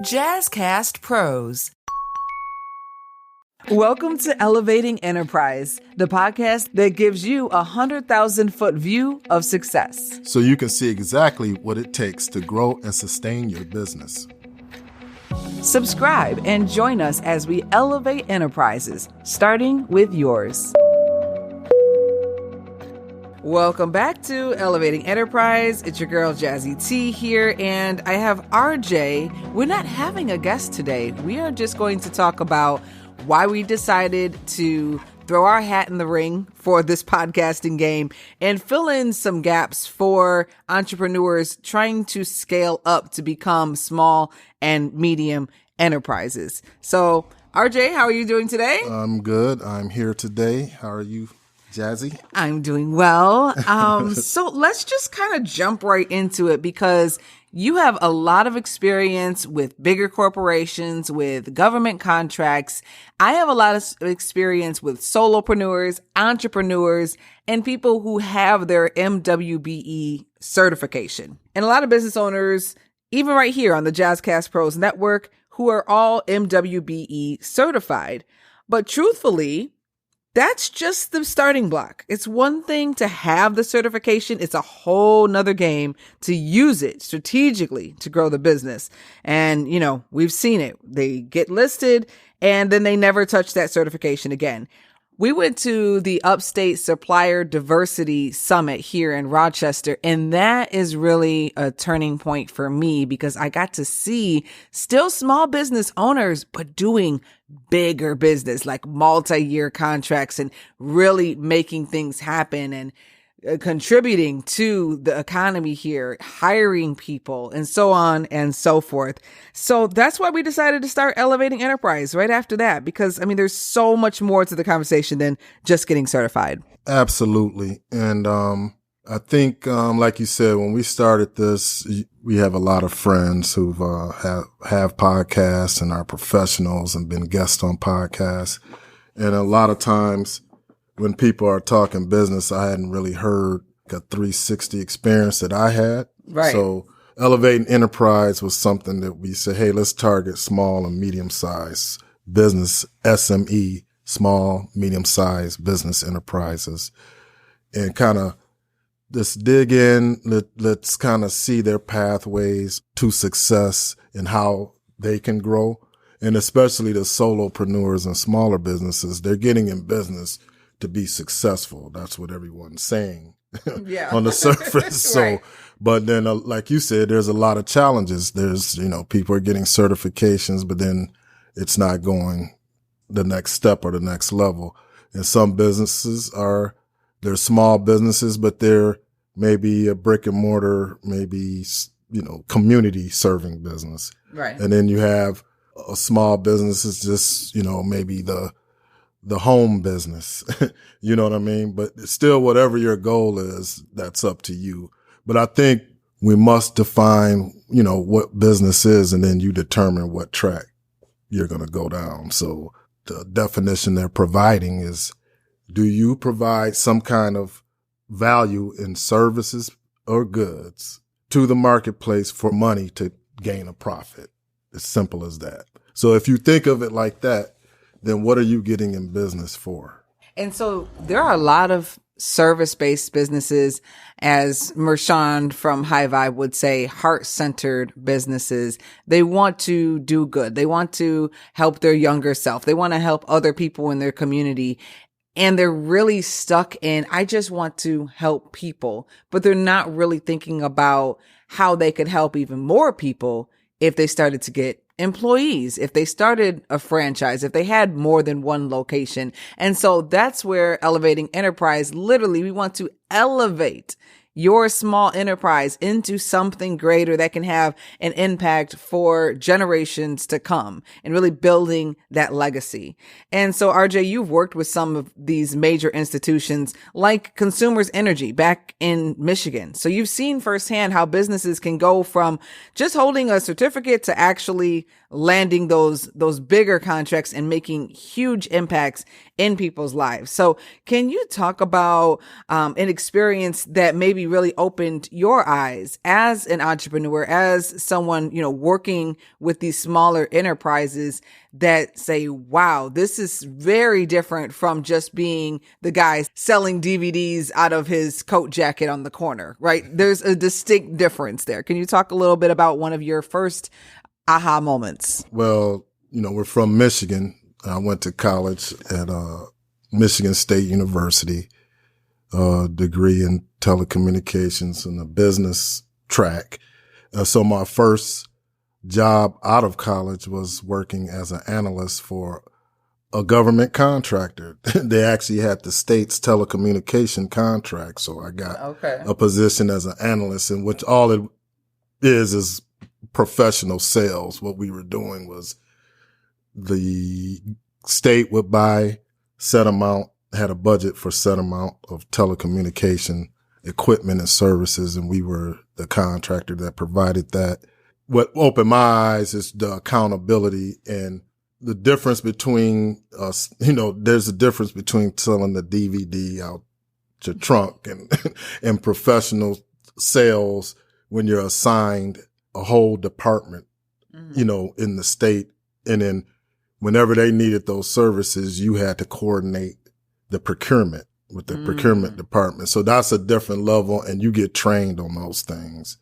Jazzcast Pros. Welcome to Elevating Enterprise, the podcast that gives you a 100,000-foot view of success. So you can see exactly what it takes to grow and sustain your business. Subscribe and join us as we elevate enterprises, starting with yours. Welcome back to Elevating Enterprise. It's your girl, Jazzy T here, and I have RJ. We're not having a guest today. We are just going to talk about why we decided to throw our hat in the ring for this podcasting game and fill in some gaps for entrepreneurs trying to scale up to become small and medium enterprises. So, RJ, how are you doing today? I'm good. I'm here today. How are you, Jazzy? I'm doing well. So let's just kind of jump right into it because you have a lot of experience with bigger corporations, with government contracts. I have a lot of experience with solopreneurs, entrepreneurs, and people who have their MWBE certification. And a lot of business owners, even right here on the Jazzcast Pros Network, who are all MWBE certified. But truthfully, that's just the starting block. It's one thing to have the certification. It's a whole nother game to use it strategically to grow the business. And, you know, we've seen it. They get listed and then they never touch that certification again. We went to the Upstate Supplier Diversity Summit here in Rochester, and that is really a turning point for me because I got to see still small business owners, but doing bigger business, like multi-year contracts and really making things happen and contributing to the economy here, hiring people, and so on and so forth. So that's why we decided to start Elevating Enterprise right after that, because, I mean, there's so much more to the conversation than just getting certified. Absolutely. And I think, like you said, when we started this, we have a lot of friends who have podcasts and are professionals and been guests on podcasts. And a lot of times, when people are talking business, I hadn't really heard a 360 experience that I had. Right. So Elevating Enterprise was something that we said, hey, let's target small and medium-sized business, SME, small, medium-sized business enterprises, and kind of just dig in. Let's kind of see their pathways to success and how they can grow. And especially the solopreneurs and smaller businesses, they're getting in business to be successful. That's what everyone's saying on the surface. Right. So, but then, like you said, there's a lot of challenges. There's, people are getting certifications, but then it's not going the next step or the next level. And some businesses they're small businesses, but they're maybe a brick and mortar, maybe, community serving business. Right. And then you have a small business is just, maybe the home business, you know what I mean? But still, whatever your goal is, that's up to you. But I think we must define, what business is, and then you determine what track you're going to go down. So the definition they're providing is, do you provide some kind of value in services or goods to the marketplace for money to gain a profit? As simple as that. So if you think of it like that, then what are you getting in business for? And so there are a lot of service-based businesses, as Mershon from High Vibe would say, heart-centered businesses. They want to do good. They want to help their younger self. They want to help other people in their community. And they're really stuck in, I just want to help people, but they're not really thinking about how they could help even more people if they started to get employees, if they started a franchise, if they had more than one location. And so that's where Elevating Enterprise, literally, we want to elevate your small enterprise into something greater that can have an impact for generations to come and really building that legacy. And so, RJ, you've worked with some of these major institutions like Consumers Energy back in Michigan. So you've seen firsthand how businesses can go from just holding a certificate to actually landing those bigger contracts and making huge impacts in people's lives. So can you talk about an experience that maybe really opened your eyes as an entrepreneur, as someone, working with these smaller enterprises that say, wow, this is very different from just being the guy selling DVDs out of his coat jacket on the corner, right? There's a distinct difference there. Can you talk a little bit about one of your first aha moments? Well, we're from Michigan. I went to college at Michigan State University, degree in telecommunications and a business track. So my first job out of college was working as an analyst for a government contractor. They actually had the state's telecommunication contract. So I got a position as an analyst, in which all it is professional sales. What we were doing was the state would buy set amount, had a budget for set amount of telecommunication equipment and services, and we were the contractor that provided that. What opened my eyes is the accountability and the difference between us. There's a difference between selling the DVD out your trunk and professional sales when you're assigned a whole department, in the state. And then whenever they needed those services, you had to coordinate the procurement with the procurement department. So that's a different level, and you get trained on those things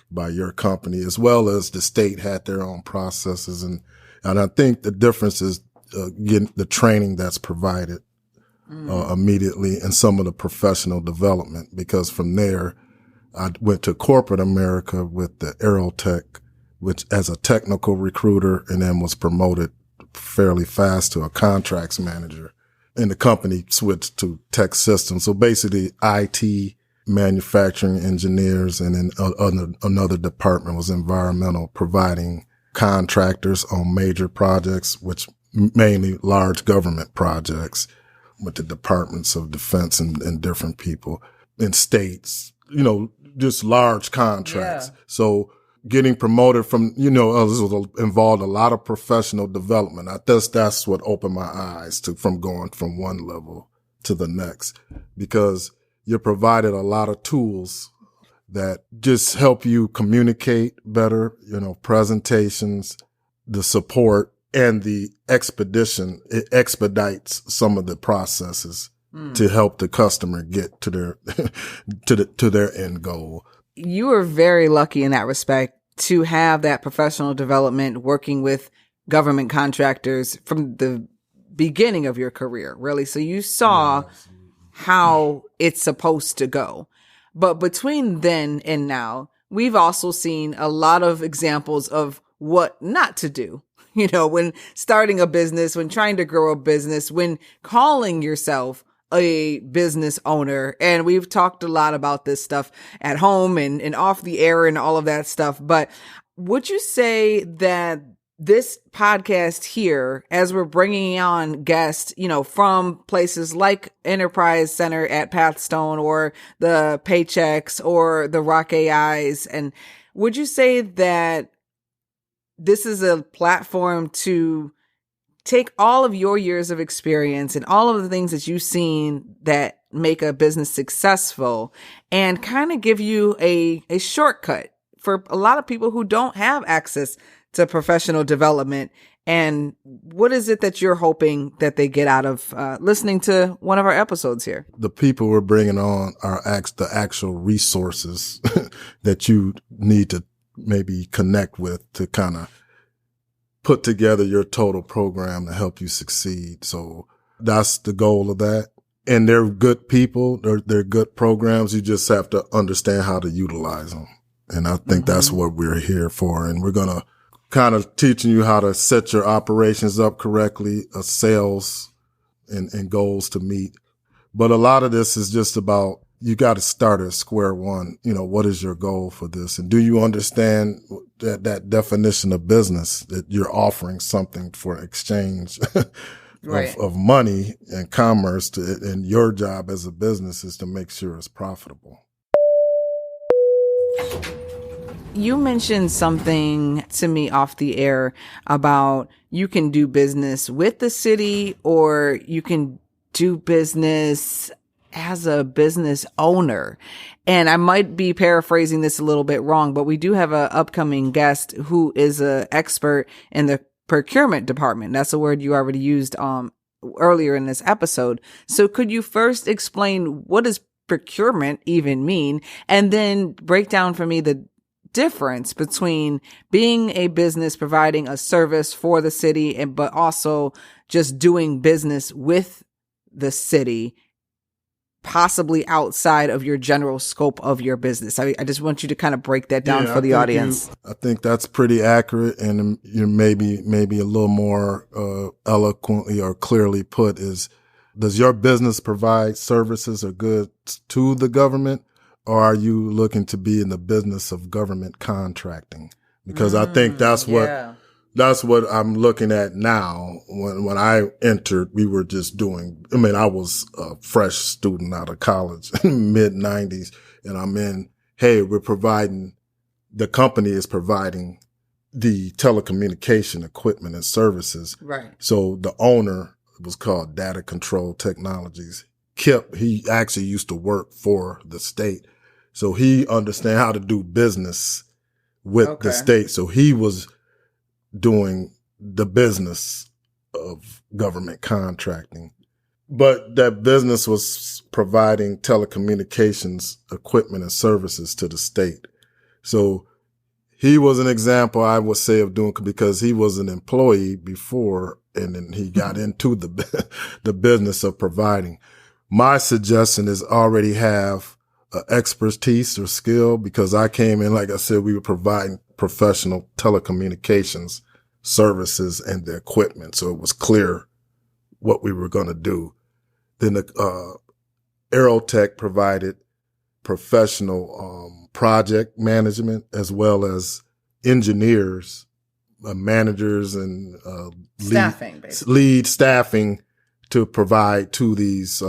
by your company, as well as the state had their own processes. And I think the difference is getting the training that's provided immediately, and some of the professional development, because from there I went to corporate America with the Aerotech, which as a technical recruiter, and then was promoted fairly fast to a contracts manager. And the company switched to tech systems. So basically IT, manufacturing engineers, and then another department was environmental, providing contractors on major projects, which mainly large government projects with the departments of defense and different people in states, just large contracts. Yeah. So getting promoted from, this involved a lot of professional development. I guess that's what opened my eyes from going from one level to the next, because you're provided a lot of tools that just help you communicate better, presentations, the support, and the expedition. It expedites some of the processes to help the customer get to their to their end goal. You were very lucky in that respect to have that professional development working with government contractors from the beginning of your career, really. So you saw how it's supposed to go. But between then and now, we've also seen a lot of examples of what not to do. When starting a business, when trying to grow a business, when calling yourself a business owner. And we've talked a lot about this stuff at home and off the air and all of that stuff. But would you say that this podcast here, as we're bringing on guests, from places like Enterprise Center at Pathstone or the Paychecks or the Rock AIs, and would you say that this is a platform to take all of your years of experience and all of the things that you've seen that make a business successful and kind of give you a shortcut for a lot of people who don't have access to professional development? And what is it that you're hoping that they get out of listening to one of our episodes here? The people we're bringing on are the actual resources that you need to maybe connect with to kind of put together your total program to help you succeed. So that's the goal of that. And they're good people. They're good programs. You just have to understand how to utilize them. And I think that's what we're here for. And we're going to kind of teaching you how to set your operations up correctly, sales and goals to meet. But a lot of this is just about, you got to start at square one. What is your goal for this? And do you understand that definition of business, that you're offering something for exchange of money and commerce and your job as a business is to make sure it's profitable. You mentioned something to me off the air about you can do business with the city or you can do business as a business owner? And I might be paraphrasing this a little bit wrong, but we do have an upcoming guest who is an expert in the procurement department. That's a word you already used earlier in this episode. So could you first explain, what does procurement even mean? And then break down for me the difference between being a business providing a service for the city, but also just doing business with the city, possibly outside of your general scope of your business. I just want you to kind of break that down for the audience. I think that's pretty accurate, and maybe a little more eloquently or clearly put is, does your business provide services or goods to the government, or are you looking to be in the business of government contracting? Because I think that's what I'm looking at now. When I entered, we were just doing, I was a fresh student out of college in mid 90s, and the company is providing the telecommunication equipment and services. Right. So the owner was called Data Control Technologies. Kip, he actually used to work for the state. So he understand how to do business with the state. So he was doing the business of government contracting. But that business was providing telecommunications equipment and services to the state. So he was an example, I would say, of doing, because he was an employee before, and then he got into the business of providing. My suggestion is already have expertise or skill, because I came in, like I said, we were providing professional telecommunications services and the equipment. So it was clear what we were going to do. Then the Aerotech provided professional project management, as well as engineers, managers, and lead staffing to provide to these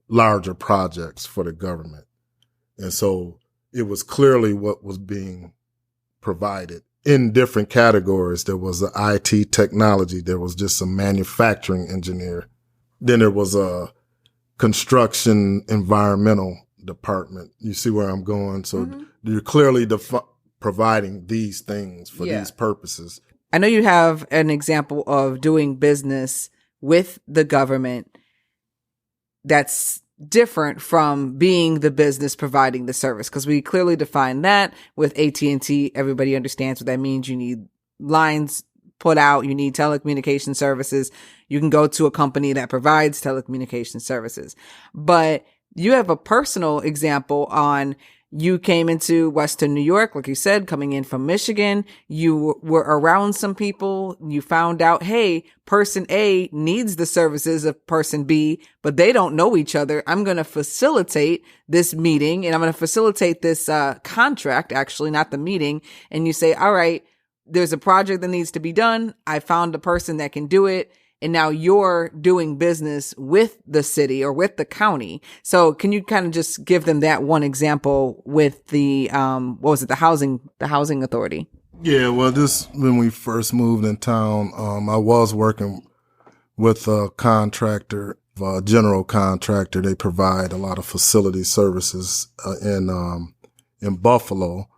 larger projects for the government. And so it was clearly what was being provided in different categories. There was the IT technology. There was just a manufacturing engineer. Then there was a construction environmental department. You see where I'm going? So you're clearly providing these things for these purposes. I know you have an example of doing business with the government that's different from being the business providing the service, because we clearly define that with AT&T. Everybody understands what that means. You need lines put out. You need telecommunication services. You can go to a company that provides telecommunication services. But you have a personal example on, you came into Western New York, like you said, coming in from Michigan. You were around some people. You found out, hey, person A needs the services of person B, but they don't know each other. I'm going to facilitate this meeting, and I'm going to facilitate this contract, actually, not the meeting. And you say, all right, there's a project that needs to be done. I found a person that can do it. And now you're doing business with the city or with the county. So can you kind of just give them that one example with the, the housing authority? Yeah, well, when we first moved in town, I was working with a contractor, a general contractor. They provide a lot of facility services, in Buffalo.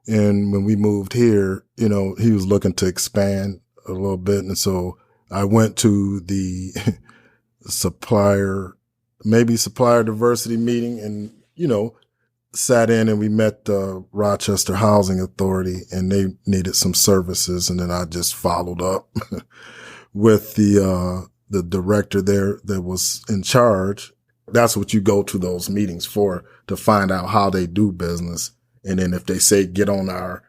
And when we moved here, he was looking to expand a little bit. And so I went to the supplier diversity meeting, and, sat in, and we met the Rochester Housing Authority, and they needed some services. And then I just followed up with the director there that was in charge. That's what you go to those meetings for, to find out how they do business. And then if they say, get on our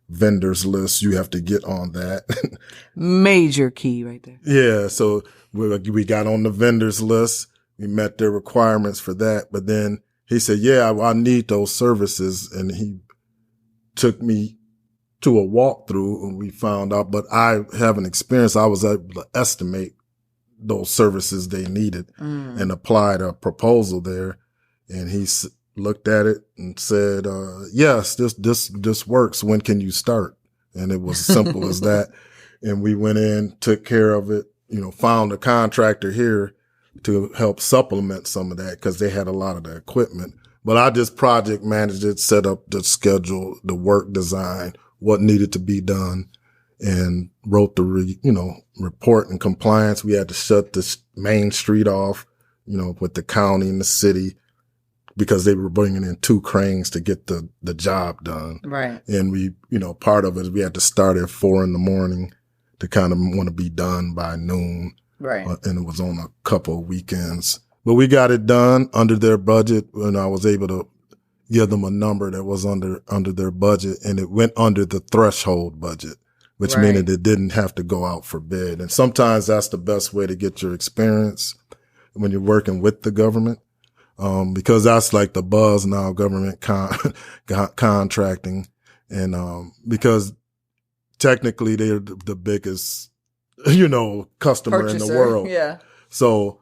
vendors list, you have to get on that. Major key right there. Yeah. So we got on the vendors list. We met their requirements for that. But then he said, yeah, I need those services. And he took me to a walkthrough, and we found out, but I have an experience. I was able to estimate those services they needed and applied a proposal there. And he looked at it and said, yes, this works. When can you start? And it was simple as that. And we went in, took care of it, found a contractor here to help supplement some of that because they had a lot of the equipment. But I just project managed it, set up the schedule, the work design, what needed to be done, and wrote the, report and compliance. We had to shut the main street off, with the county and the city because they were bringing in 2 cranes to get the job done. Right. And we, part of it is we had to start at 4 a.m. to kind of want to be done by noon. Right. And it was on a couple of weekends. But we got it done under their budget, and I was able to give them a number that was under their budget, and it went under the threshold budget, which meant it didn't have to go out for bid. And sometimes that's the best way to get your experience when you're working with the government, because that's like the buzz now, government contracting, and because technically they're the biggest, customer Purchaser, in the world. Yeah. So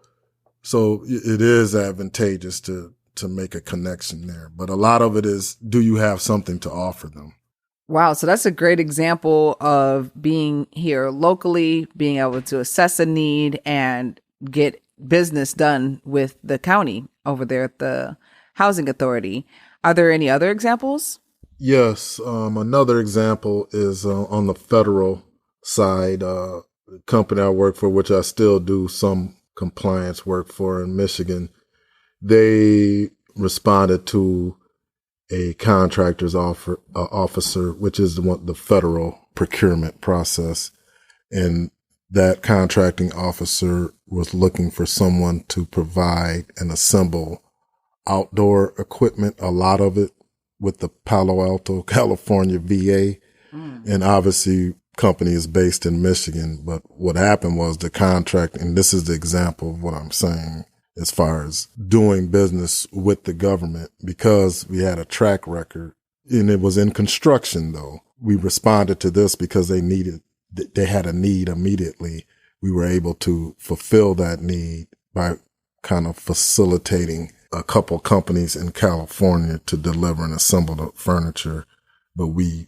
it is advantageous to make a connection there. But a lot of it is, do you have something to offer them? Wow. So that's a great example of being here locally, being able to assess a need and get business done with the county over there at the housing authority. Are there any other examples? Yes. Another example is on the federal side, the company I work for, which I still do some compliance work for in Michigan. They responded to a contractor's officer, which is the federal procurement process. And that contracting officer was looking for someone to provide and assemble outdoor equipment, a lot of it with the Palo Alto, California VA. And obviously company is based in Michigan. But what happened was the contract, and this is the example of what I'm saying, as far as doing business with the government, because we had a track record and it was in construction though. We responded to this because they had a need immediately. We were able to fulfill that need by kind of facilitating a couple companies in California to deliver and assemble the furniture. But we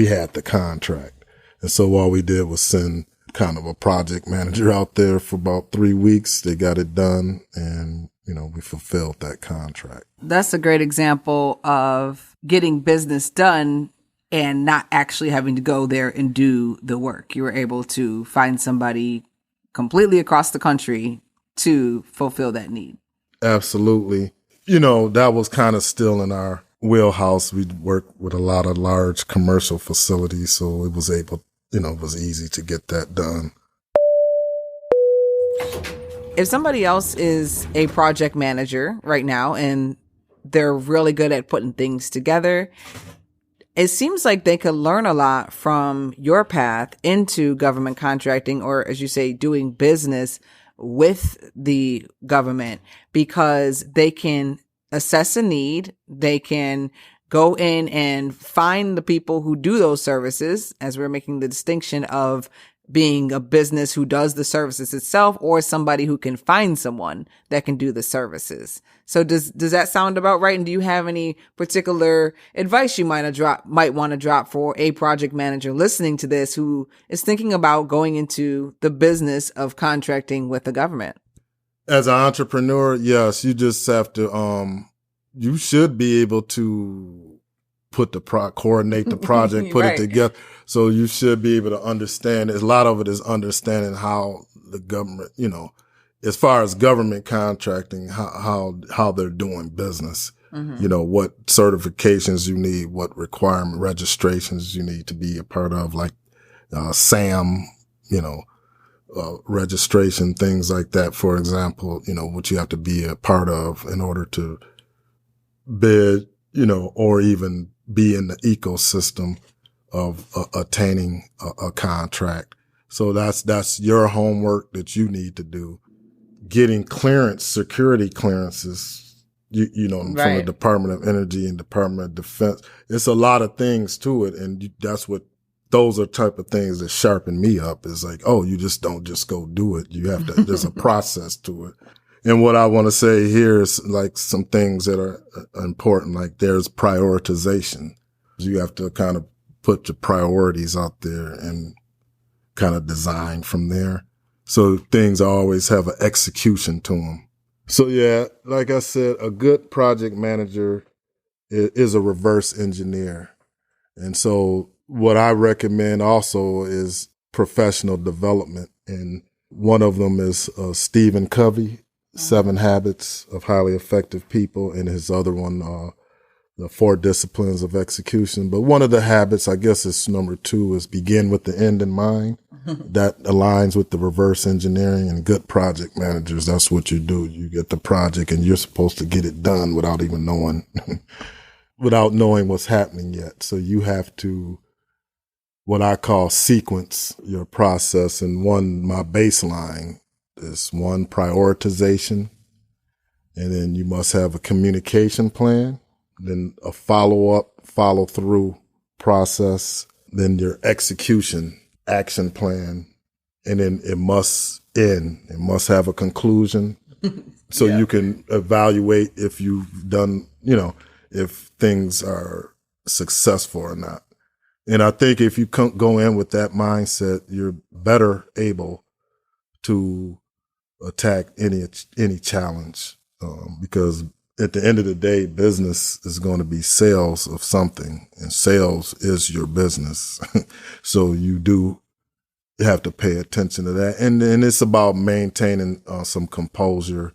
had the contract. And so all we did was send kind of a project manager out there for about 3 weeks. They got it done and, we fulfilled that contract. That's a great example of getting business done and not actually having to go there and do the work. You were able to find somebody completely across the country to fulfill that need. Absolutely. That was kind of still in our wheelhouse. We worked with a lot of large commercial facilities, so it was able, it was easy to get that done. If somebody else is a project manager right now and they're really good at putting things together, it seems like they could learn a lot from your path into government contracting, or as you say, doing business with the government, because they can assess a need. They can go in and find the people who do those services, as we're making the distinction of being a business who does the services itself, or somebody who can find someone that can do the services. So does that sound about right? And do you have any particular advice you might want to drop for a project manager listening to this who is thinking about going into the business of contracting with the government? As an entrepreneur, yes, you just have to, you should be able to coordinate the project, put it together. So you should be able to understand. A lot of it is understanding how the government, as far as government contracting, how they're doing business. What certifications you need, what requirement registrations you need to be a part of, like SAM, registration, things like that. For example, what you have to be a part of in order to bid, or even be in the ecosystem of attaining a contract. So that's your homework that you need to do. Getting security clearances, from the Department of Energy and Department of Defense. It's a lot of things to it. And those are type of things that sharpen me up. Is like, oh, you just don't just go do it. You have to, there's a process to it. And what I want to say here is like some things that are important, like there's prioritization. You have to kind of put your priorities out there and kind of design from there. So things always have an execution to them. So yeah, like I said, a good project manager is a reverse engineer. And so what I recommend also is professional development. And one of them is Stephen Covey, 7 Habits of Highly Effective People, and his other one, the 4 Disciplines of Execution. But one of the habits, I guess it's number 2, is begin with the end in mind. That aligns with the reverse engineering, and good project managers. That's what you do. You get the project and you're supposed to get it done without even knowing, without knowing what's happening yet. So you have to, what I call, sequence your process. And my baseline is prioritization. And then you must have a communication plan, then a follow through process, then your execution action plan, and then it must end. It must have a conclusion so you can evaluate if you've done, if things are successful or not. And I think if you go in with that mindset, you're better able to attack any challenge, because at the end of the day, business is going to be sales of something, and sales is your business. So you do have to pay attention to that. And it's about maintaining some composure,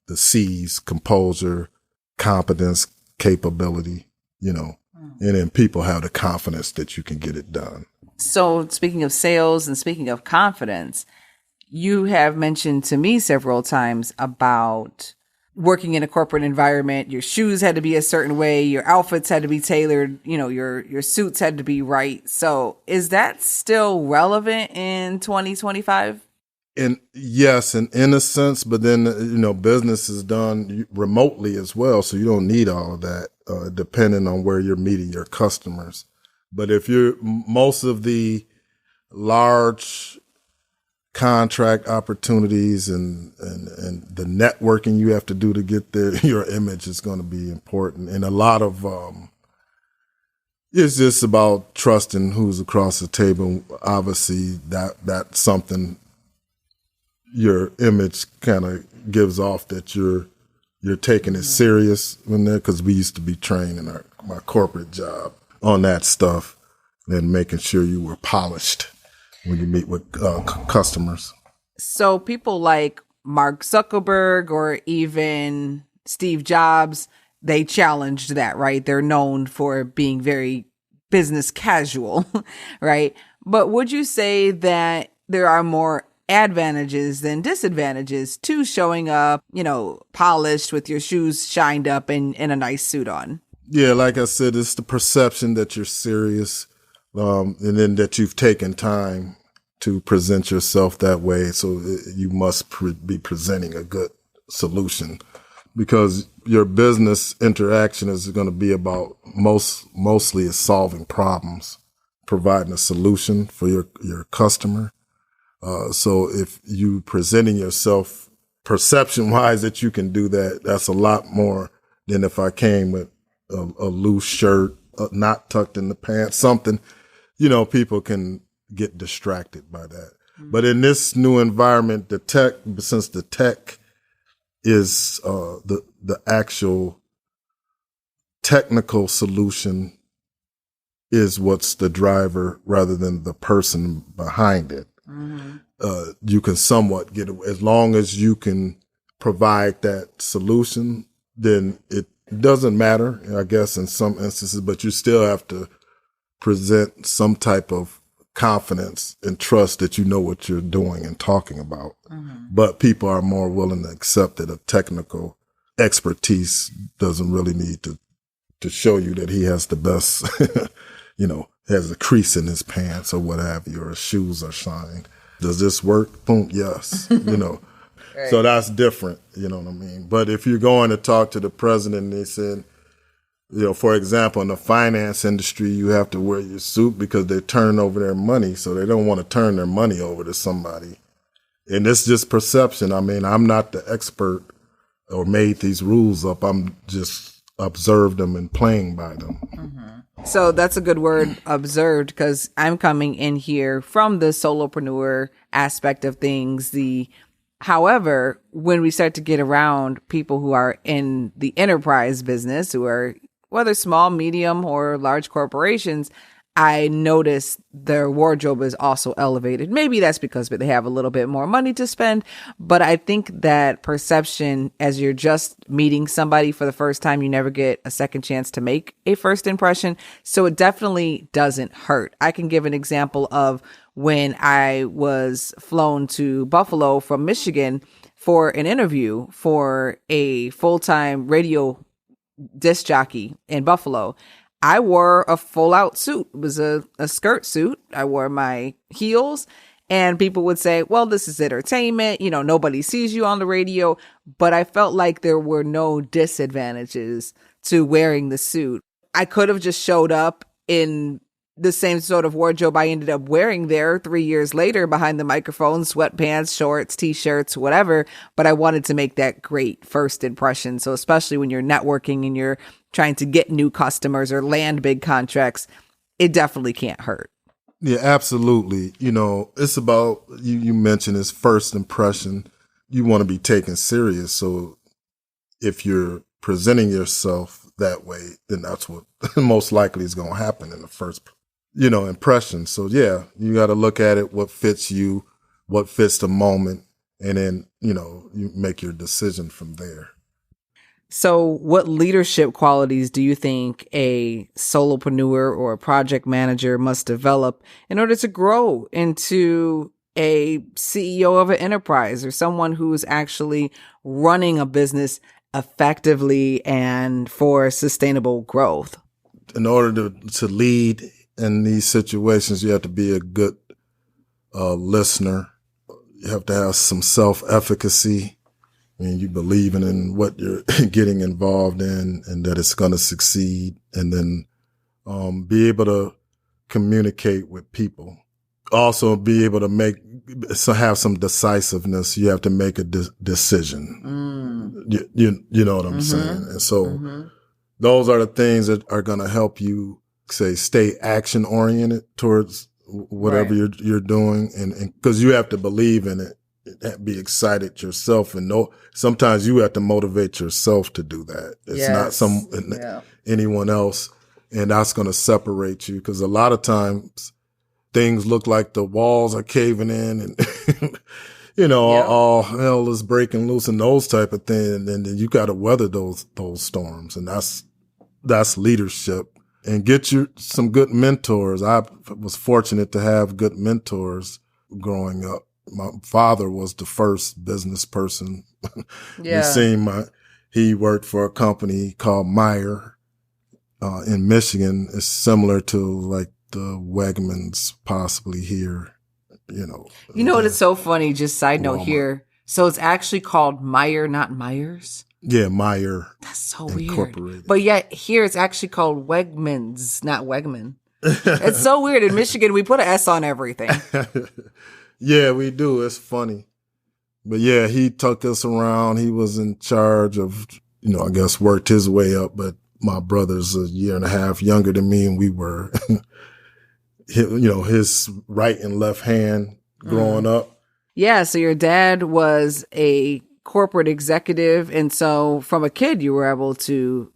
the C's, composure, competence, capability, and then people have the confidence that you can get it done. So speaking of sales and speaking of confidence, you have mentioned to me several times about working in a corporate environment. Your shoes had to be a certain way. Your outfits had to be tailored. Your suits had to be right. So is that still relevant in 2025? And yes, and in a sense, but then, business is done remotely as well. So you don't need all of that, depending on where you're meeting your customers. But if most of the large contract opportunities and the networking you have to do to get there, your image is going to be important. And a lot of, it's just about trusting who's across the table. Obviously that's something your image kind of gives off, that you're taking it serious in there, because we used to be trained in my corporate job on that stuff, and making sure you were polished when you meet with customers. So people like Mark Zuckerberg or even Steve Jobs, they challenged that, right? They're known for being very business casual, right? But would you say that there are more advantages than disadvantages to showing up, polished with your shoes shined up and a nice suit on? Yeah, like I said, it's the perception that you're serious, and then that you've taken time to present yourself that way. So you must be presenting a good solution, because your business interaction is going to be about mostly is solving problems, providing a solution for your customer. So if you presenting yourself perception wise that you can do that, that's a lot more than if I came with a loose shirt, not tucked in the pants, something, people can get distracted by that. Mm-hmm. But in this new environment, since the tech is the actual technical solution is what's the driver rather than the person behind it. Mm-hmm. You can somewhat get away. As long as you can provide that solution, then it doesn't matter, I guess, in some instances, but you still have to present some type of confidence and trust that you know what you're doing and talking about. Mm-hmm. But people are more willing to accept that a technical expertise doesn't really need to show you that he has the best, has a crease in his pants or what have you, or his shoes are shined. Does this work? Boom, yes, Right. So that's different, you know what I mean? But if you're going to talk to the president and they said, for example, in the finance industry, you have to wear your suit because they're turning over their money. So they don't want to turn their money over to somebody. And it's just perception. I mean, I'm not the expert or made these rules up. I'm just observed them and playing by them. Mm-hmm. So that's a good word, observed, because I'm coming in here from the solopreneur aspect of things. However, when we start to get around people who are in the enterprise business, who are whether small, medium, or large corporations, I notice their wardrobe is also elevated. Maybe that's because they have a little bit more money to spend. But I think that perception, as you're just meeting somebody for the first time, you never get a second chance to make a first impression. So it definitely doesn't hurt. I can give an example of when I was flown to Buffalo from Michigan for an interview for a full-time radio disc jockey in Buffalo. I wore a full out suit. It was a skirt suit. I wore my heels, and people would say, well, this is entertainment. You know, nobody sees you on the radio. But I felt like there were no disadvantages to wearing the suit. I could have just showed up in the same sort of wardrobe I ended up wearing there 3 years later behind the microphone, sweatpants, shorts, t-shirts, whatever. But I wanted to make that great first impression. So especially when you're networking and you're trying to get new customers or land big contracts, it definitely can't hurt. Yeah, absolutely. You know, it's about, you mentioned this first impression. You want to be taken serious. So if you're presenting yourself that way, then that's what most likely is going to happen in the first impression. So yeah, you got to look at it, what fits you, what fits the moment, and then, you make your decision from there. So what leadership qualities do you think a solopreneur or a project manager must develop in order to grow into a CEO of an enterprise or someone who's actually running a business effectively and for sustainable growth? In order to lead in these situations, you have to be a good listener. You have to have some self-efficacy. I mean, you believe in what you're getting involved in and that it's going to succeed. And then be able to communicate with people. Also be able to have some decisiveness. You have to make a decision. You know what I'm saying? And so those are the things that are going to help you, stay action oriented towards whatever you're doing. And because you have to believe in it, be excited yourself, and know sometimes you have to motivate yourself to do that. It's not anyone else. And that's going to separate you, because a lot of times things look like the walls are caving in and, all hell is breaking loose and those type of things. And then you got to weather those storms. And that's leadership. And get some good mentors. I was fortunate to have good mentors growing up. My father was the first business person. He worked for a company called Meyer in Michigan. It's similar to like the Wegmans possibly here, what, it's so funny, just side note here. So it's actually called Meyer, not Myers? Yeah, Meyer. That's so weird. But yet here it's actually called Wegmans, not Wegman. It's so weird. In Michigan, we put an S on everything. Yeah, we do. It's funny. But yeah, he took us around. He was in charge of, I guess worked his way up. But my brother's a year and a half younger than me, and we were, his right and left hand growing up. Yeah, so your dad was a corporate executive. And so from a kid, you were able to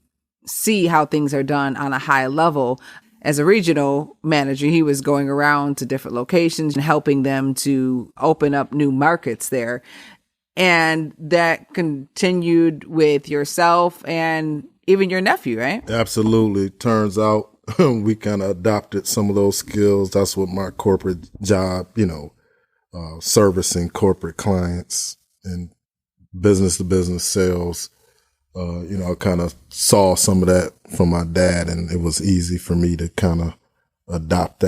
see how things are done on a high level. As a regional manager, he was going around to different locations and helping them to open up new markets there. And that continued with yourself and even your nephew, right? Absolutely. Turns out we kind of adopted some of those skills. That's what my corporate job, servicing corporate clients and business to business sales. I kind of saw some of that from my dad, and it was easy for me to kind of adopt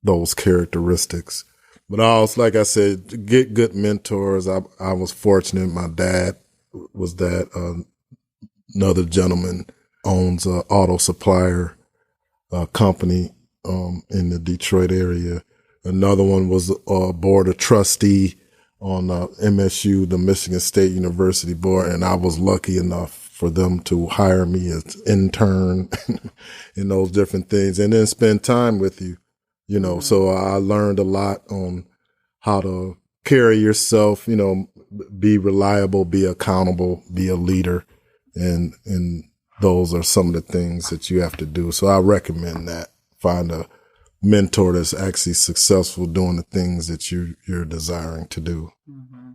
those characteristics. But also, like I said, get good mentors. I was fortunate. My dad was that. Another gentleman owns an auto supplier company in the Detroit area. Another one was a board of trustee on MSU, the Michigan State University board. And I was lucky enough for them to hire me as intern and those different things, and then spend time with you, So I learned a lot on how to carry yourself, be reliable, be accountable, be a leader. And those are some of the things that you have to do. So I recommend that. Find a mentor that's actually successful doing the things that you're desiring to do. Mm-hmm.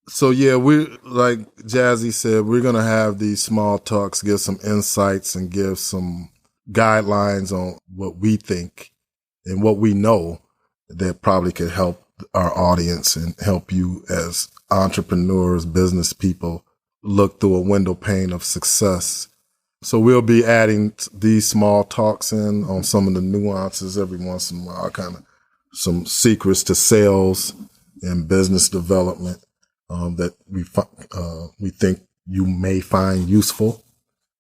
So yeah, we, like Jazzy said, we're going to have these small talks, give some insights and give some guidelines on what we think and what we know that probably could help our audience and help you as entrepreneurs, business people, look through a window pane of success. So we'll be adding these small talks in on some of the nuances every once in a while, kind of some secrets to sales and business development that we think you may find useful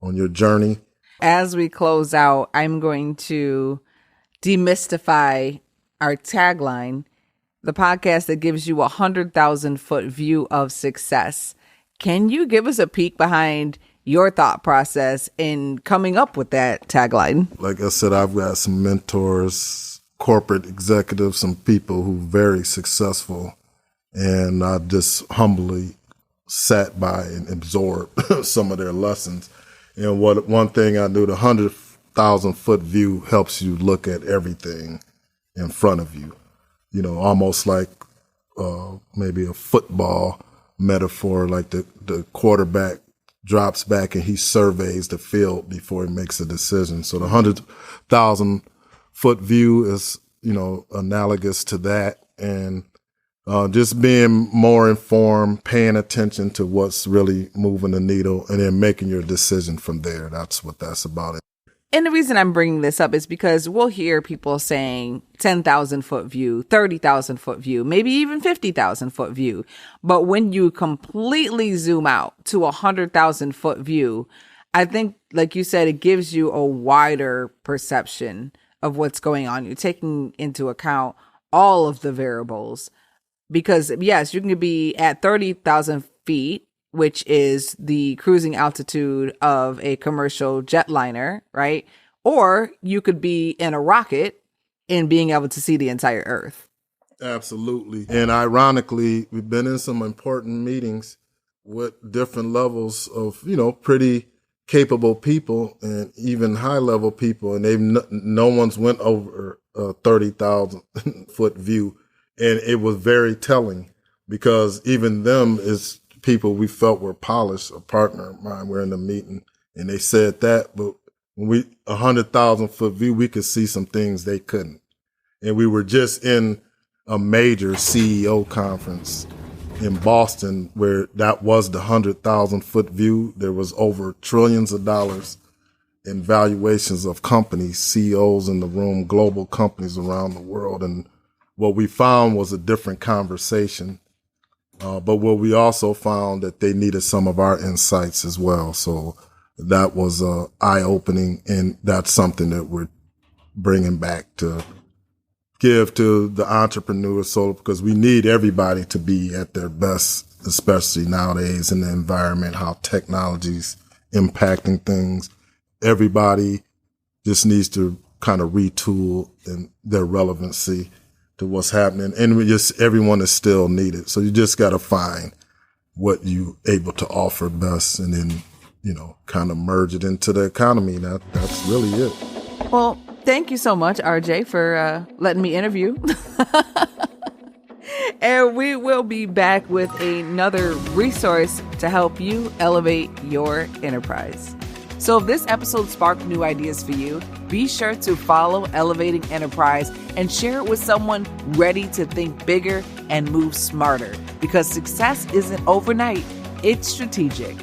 on your journey. As we close out, I'm going to demystify our tagline, the podcast that gives you 100,000-foot view of success. Can you give us a peek behind your thought process in coming up with that tagline? Like I said, I've got some mentors, corporate executives, some people who are very successful, and I just humbly sat by and absorbed some of their lessons. And one thing I knew, the 100,000-foot view helps you look at everything in front of you, almost like maybe a football metaphor, like the quarterback drops back and he surveys the field before he makes a decision. So the 100,000-foot view is, analogous to that. And just being more informed, paying attention to what's really moving the needle, and then making your decision from there. That's what that's about. And the reason I'm bringing this up is because we'll hear people saying 10,000-foot view, 30,000-foot view, maybe even 50,000-foot view. But when you completely zoom out to 100,000-foot view, I think, like you said, it gives you a wider perception of what's going on. You're taking into account all of the variables. Because, yes, you can be at 30,000 feet, which is the cruising altitude of a commercial jetliner, right? Or you could be in a rocket and being able to see the entire Earth. Absolutely. And ironically, we've been in some important meetings with different levels of, pretty capable people and even high level people. And no one's went over a 30,000 foot view. And it was very telling because even them is people we felt were polished. A partner of mine, we're in the meeting and they said that, but when 100,000-foot view, we could see some things they couldn't. And we were just in a major CEO conference in Boston where that was the 100,000-foot view. There was over trillions of dollars in valuations of companies, CEOs in the room, global companies around the world. And what we found was a different conversation. But what we also found that they needed some of our insights as well. So that was eye-opening, and that's something that we're bringing back to give to the entrepreneurs. So because we need everybody to be at their best, especially nowadays in the environment, how technology's impacting things. Everybody just needs to kind of retool in their relevancy to what's happening. And everyone is still needed. So you just got to find what you able to offer best and then, kind of merge it into the economy. That's really it. Well, thank you so much, RJ, for letting me interview. And we will be back with another resource to help you elevate your enterprise. So if this episode sparked new ideas for you, be sure to follow Elevating Enterprise and share it with someone ready to think bigger and move smarter, because success isn't overnight, it's strategic.